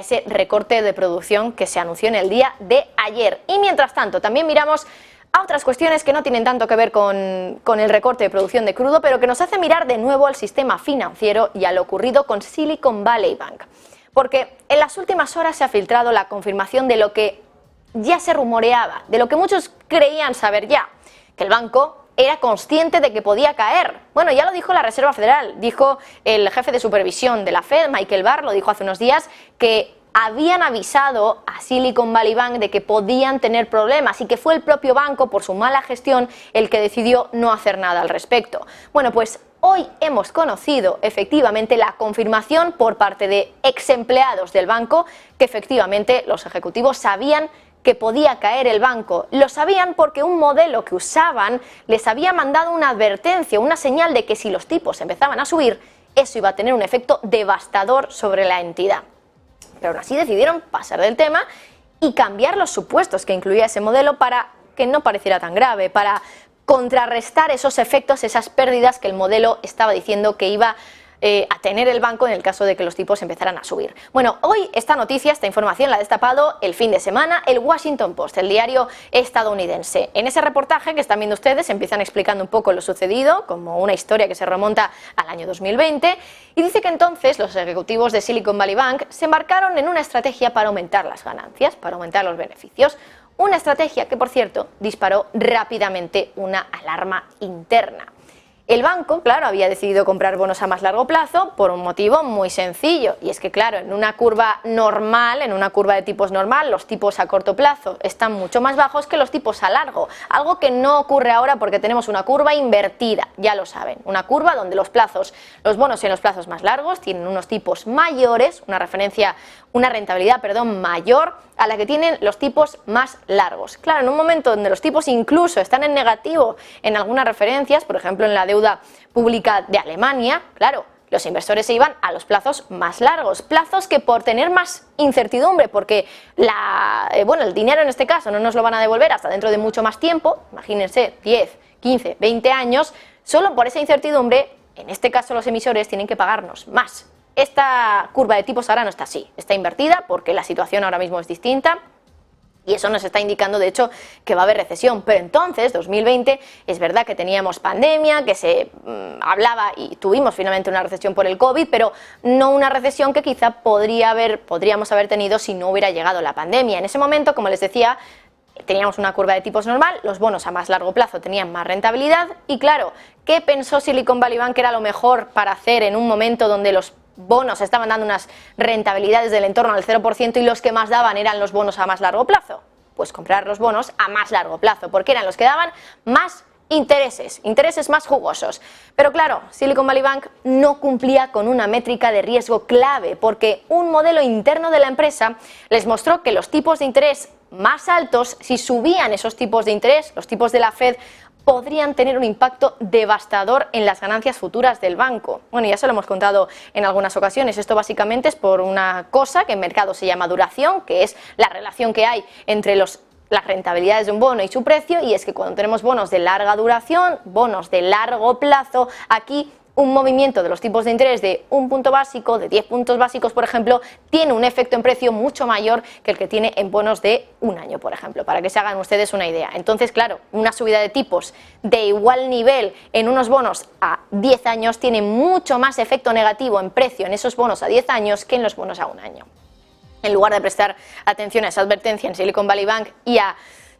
ese recorte de producción que se anunció en el día de ayer. Y mientras tanto, también miramos a otras cuestiones que no tienen tanto que ver con el recorte de producción de crudo, pero que nos hace mirar de nuevo al sistema financiero y a lo ocurrido con Silicon Valley Bank. Porque en las últimas horas se ha filtrado la confirmación de lo que ya se rumoreaba, de lo que muchos creían saber ya, que el banco era consciente de que podía caer. Bueno, ya lo dijo la Reserva Federal, dijo el jefe de supervisión de la Fed, Michael Barr, lo dijo hace unos días, que habían avisado a Silicon Valley Bank de que podían tener problemas y que fue el propio banco, por su mala gestión, el que decidió no hacer nada al respecto. Bueno, pues hoy hemos conocido efectivamente la confirmación por parte de ex empleados del banco que efectivamente los ejecutivos sabían que podía caer el banco. Lo sabían porque un modelo que usaban les había mandado una advertencia, una señal de que si los tipos empezaban a subir, eso iba a tener un efecto devastador sobre la entidad. Pero aún así decidieron pasar del tema y cambiar los supuestos que incluía ese modelo para que no pareciera tan grave, para contrarrestar esos efectos, esas pérdidas que el modelo estaba diciendo que iba a tener el banco en el caso de que los tipos empezaran a subir. Bueno, hoy esta noticia, esta información la ha destapado el fin de semana el Washington Post, el diario estadounidense. En ese reportaje que están viendo ustedes empiezan explicando un poco lo sucedido, como una historia que se remonta al año 2020, y dice que entonces los ejecutivos de Silicon Valley Bank se embarcaron en una estrategia para aumentar las ganancias, para aumentar los beneficios. Una estrategia que, por cierto, disparó rápidamente una alarma interna. El banco, claro, había decidido comprar bonos a más largo plazo por un motivo muy sencillo, y es que, claro, en una curva normal, en una curva de tipos normal, los tipos a corto plazo están mucho más bajos que los tipos a largo, algo que no ocurre ahora porque tenemos una curva invertida, ya lo saben, una curva donde los bonos en los plazos más largos tienen unos tipos mayores, una rentabilidad mayor a la que tienen los tipos más largos. Claro, en un momento donde los tipos incluso están en negativo en algunas referencias, por ejemplo en la deuda pública de Alemania, claro, los inversores se iban a los plazos más largos, plazos que por tener más incertidumbre, porque el dinero en este caso no nos lo van a devolver hasta dentro de mucho más tiempo, imagínense 10, 15, 20 años, solo por esa incertidumbre, en este caso los emisores tienen que pagarnos más. Esta curva de tipos ahora no está así, está invertida porque la situación ahora mismo es distinta y eso nos está indicando de hecho que va a haber recesión. Pero entonces, 2020, es verdad que teníamos pandemia, que se hablaba y tuvimos finalmente una recesión por el COVID, pero no una recesión que quizá podríamos haber tenido si no hubiera llegado la pandemia. En ese momento, como les decía, teníamos una curva de tipos normal, los bonos a más largo plazo tenían más rentabilidad y claro, ¿qué pensó Silicon Valley Bank que era lo mejor para hacer en un momento donde los bonos estaban dando unas rentabilidades del entorno al 0% y los que más daban eran los bonos a más largo plazo? Pues comprar los bonos a más largo plazo, porque eran los que daban más intereses más jugosos. Pero claro, Silicon Valley Bank no cumplía con una métrica de riesgo clave, porque un modelo interno de la empresa les mostró que los tipos de interés más altos, si subían esos tipos de interés, los tipos de la Fed, podrían tener un impacto devastador en las ganancias futuras del banco. Bueno, ya se lo hemos contado en algunas ocasiones, esto básicamente es por una cosa que en mercado se llama duración, que es la relación que hay entre las rentabilidades de un bono y su precio, y es que cuando tenemos bonos de larga duración, bonos de largo plazo, aquí un movimiento de los tipos de interés de un punto básico, de 10 puntos básicos, por ejemplo, tiene un efecto en precio mucho mayor que el que tiene en bonos de un año, por ejemplo, para que se hagan ustedes una idea. Entonces, claro, una subida de tipos de igual nivel en unos bonos a 10 años tiene mucho más efecto negativo en precio en esos bonos a 10 años que en los bonos a un año. En lugar de prestar atención a esa advertencia en Silicon Valley Bank y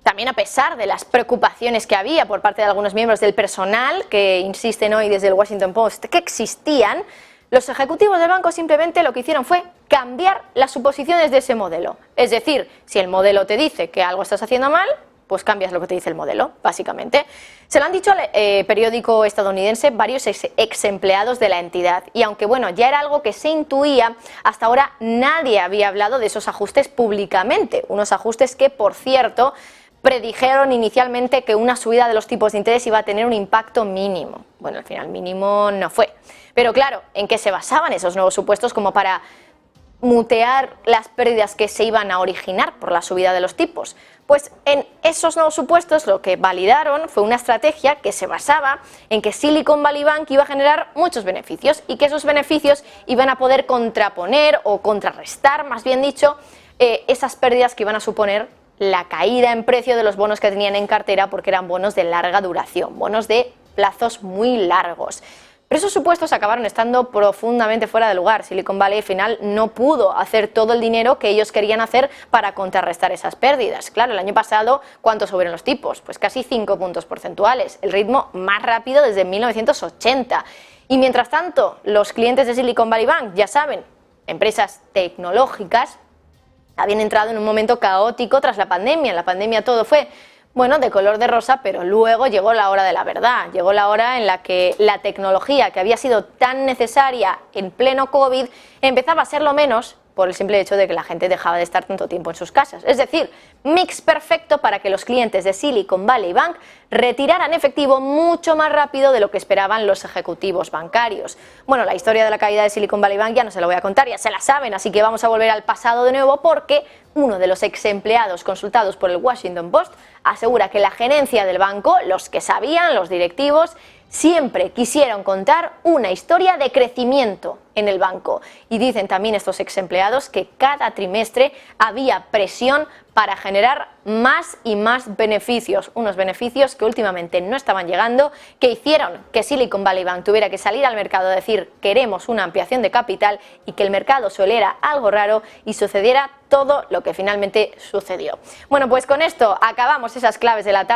también a pesar de las preocupaciones que había por parte de algunos miembros del personal, que insisten hoy desde el Washington Post que existían, los ejecutivos del banco simplemente lo que hicieron fue cambiar las suposiciones de ese modelo. Es decir, si el modelo te dice que algo estás haciendo mal, pues cambias lo que te dice el modelo, básicamente. Se lo han dicho al periódico estadounidense varios ex empleados de la entidad y aunque bueno, ya era algo que se intuía, hasta ahora nadie había hablado de esos ajustes públicamente, unos ajustes que, por cierto, predijeron inicialmente que una subida de los tipos de interés iba a tener un impacto mínimo. Bueno, al final mínimo no fue. Pero claro, ¿en qué se basaban esos nuevos supuestos como para mutear las pérdidas que se iban a originar por la subida de los tipos? Pues en esos nuevos supuestos lo que validaron fue una estrategia que se basaba en que Silicon Valley Bank iba a generar muchos beneficios y que esos beneficios iban a poder contraponer o contrarrestar, más bien dicho, esas pérdidas que iban a suponer la caída en precio de los bonos que tenían en cartera, porque eran bonos de larga duración, bonos de plazos muy largos. Pero esos supuestos acabaron estando profundamente fuera de lugar. Silicon Valley al final no pudo hacer todo el dinero que ellos querían hacer para contrarrestar esas pérdidas. Claro, el año pasado, ¿cuánto subieron los tipos? Pues casi 5 puntos porcentuales, el ritmo más rápido desde 1980. Y mientras tanto, los clientes de Silicon Valley Bank, ya saben, empresas tecnológicas, habían entrado en un momento caótico tras la pandemia. En la pandemia todo fue, bueno, de color de rosa, pero luego llegó la hora de la verdad, llegó la hora en la que la tecnología que había sido tan necesaria en pleno COVID empezaba a serlo menos por el simple hecho de que la gente dejaba de estar tanto tiempo en sus casas. Es decir, mix perfecto para que los clientes de Silicon Valley Bank retiraran efectivo mucho más rápido de lo que esperaban los ejecutivos bancarios. Bueno, la historia de la caída de Silicon Valley Bank ya no se la voy a contar, ya se la saben, así que vamos a volver al pasado de nuevo porque uno de los ex empleados consultados por el Washington Post asegura que la gerencia del banco, los que sabían, los directivos, siempre quisieron contar una historia de crecimiento en el banco. Y dicen también estos ex empleados que cada trimestre había presión para generar más y más beneficios, unos beneficios que últimamente no estaban llegando, que hicieron que Silicon Valley Bank tuviera que salir al mercado a decir queremos una ampliación de capital y que el mercado se oliera algo raro y sucediera todo lo que finalmente sucedió. Bueno, pues con esto acabamos esas claves de la tarde.